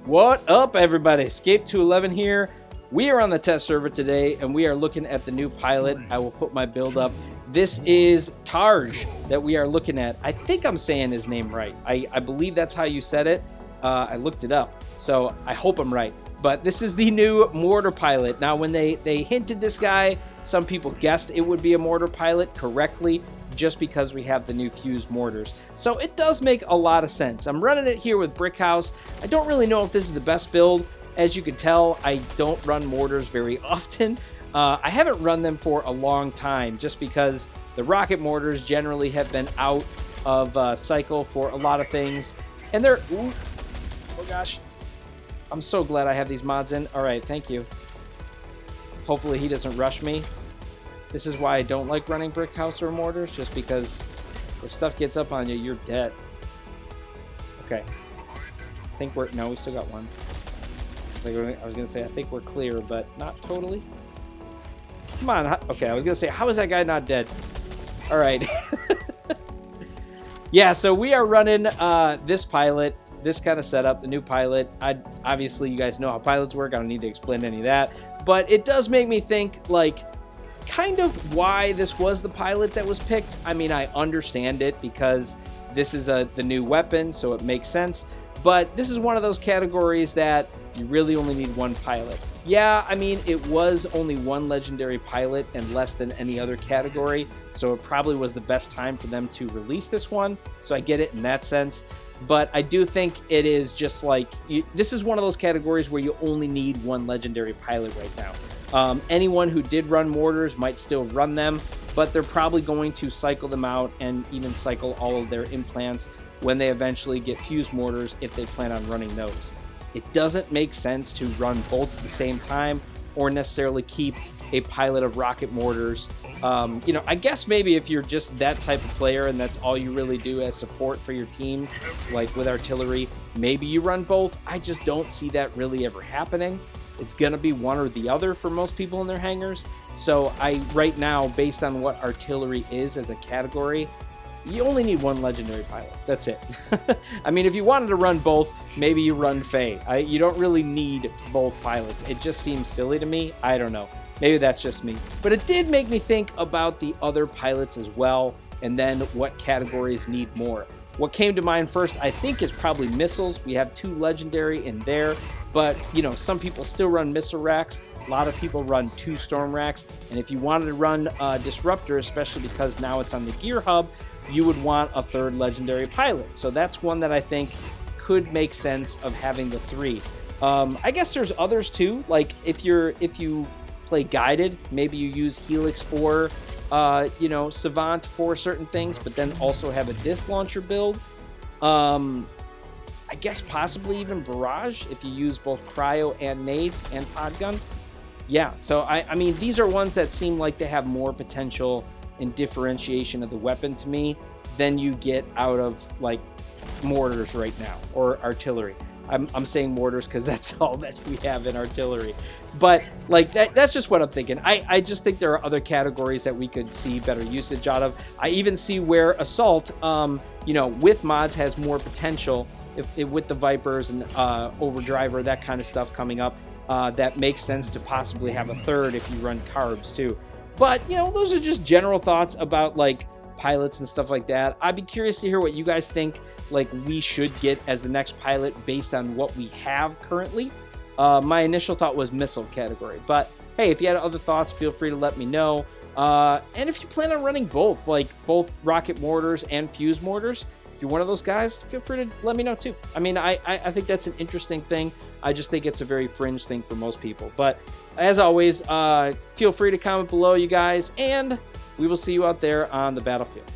What up, everybody? Escape 211 here. We are on the test server today, and we are looking at the new pilot. I will put my build up. This is Targe that we are looking at. I think I'm saying his name right. I believe that's how you said it. I looked it up, so I hope I'm right. But this is the new mortar pilot. Now, when they hinted this guy, some people guessed it would be a mortar pilot correctly, just because we have the new fused mortars. So it does make a lot of sense. I'm running it here with Brick House. I don't really know if this is the best build. As you can tell, I don't run mortars very often. I haven't run them for a long time, just because the rocket mortars generally have been out of cycle for a lot of things. And they're... Ooh, oh gosh. I'm so glad I have these mods in. All right, thank you. Hopefully he doesn't rush me. This is why I don't like running Brick House or mortars, just because if stuff gets up on you, you're dead. Okay. I think we're... No, we still got one. I was going to say, I think we're clear, but not totally. Come on. Okay, I was going to say, how is that guy not dead? All right. Yeah, so we are running this pilot, this kind of setup, the new pilot. Obviously, you guys know how pilots work. I don't need to explain any of that. But it does make me think, like, kind of why this was the pilot that was picked. I mean, I understand it because this is the new weapon, so it makes sense. But this is one of those categories that you really only need one pilot. Yeah, I mean, it was only one legendary pilot and less than any other category, so it probably was the best time for them to release this one, so I get it in that sense. But I do think it is just like, this is one of those categories where you only need one legendary pilot right now. Anyone who did run mortars might still run them, but they're probably going to cycle them out and even cycle all of their implants when they eventually get fused mortars, if they plan on running those. It doesn't make sense to run both at the same time or necessarily keep a pilot of rocket mortars. You know, I guess maybe if you're just that type of player and that's all you really do as support for your team, like with artillery, maybe you run both. I just don't see that really ever happening. It's going to be one or the other for most people in their hangars. So right now, based on what artillery is as a category, you only need one legendary pilot. That's it. I mean, if you wanted to run both, maybe you run Faye. You don't really need both pilots. It just seems silly to me. I don't know. Maybe that's just me. But it did make me think about the other pilots as well, and then what categories need more. What came to mind first, I think, is probably missiles. We have 2 legendary in there, but, you know, some people still run missile racks. A lot of people run 2 storm racks, and if you wanted to run Disruptor, especially because now it's on the gear hub, you would want a 3rd legendary pilot. So that's one that I think could make sense of having the 3. I guess there's others too. Like if you play guided, maybe you use Helix or you know, Savant for certain things, but then also have a disc launcher build. I guess possibly even Barrage if you use both cryo and nades and pod gun. Yeah, so I mean, these are ones that seem like they have more potential and differentiation of the weapon to me than you get out of like mortars right now or artillery. I'm saying mortars because that's all that we have in artillery, but like that's just what I'm thinking. I just think there are other categories that we could see better usage out of. I even see where assault, you know, with mods has more potential with the Vipers and Overdriver, that kind of stuff coming up. That makes sense to possibly have a 3rd if you run carbs too. But, you know, those are just general thoughts about, like, pilots and stuff like that. I'd be curious to hear what you guys think, like, we should get as the next pilot based on what we have currently. My initial thought was missile category. But, hey, if you had other thoughts, feel free to let me know. And if you plan on running both, like, both rocket mortars and fused mortars, if you're one of those guys, feel free to let me know, too. I mean, I think that's an interesting thing. I just think it's a very fringe thing for most people. But as always, feel free to comment below, you guys, and we will see you out there on the battlefield.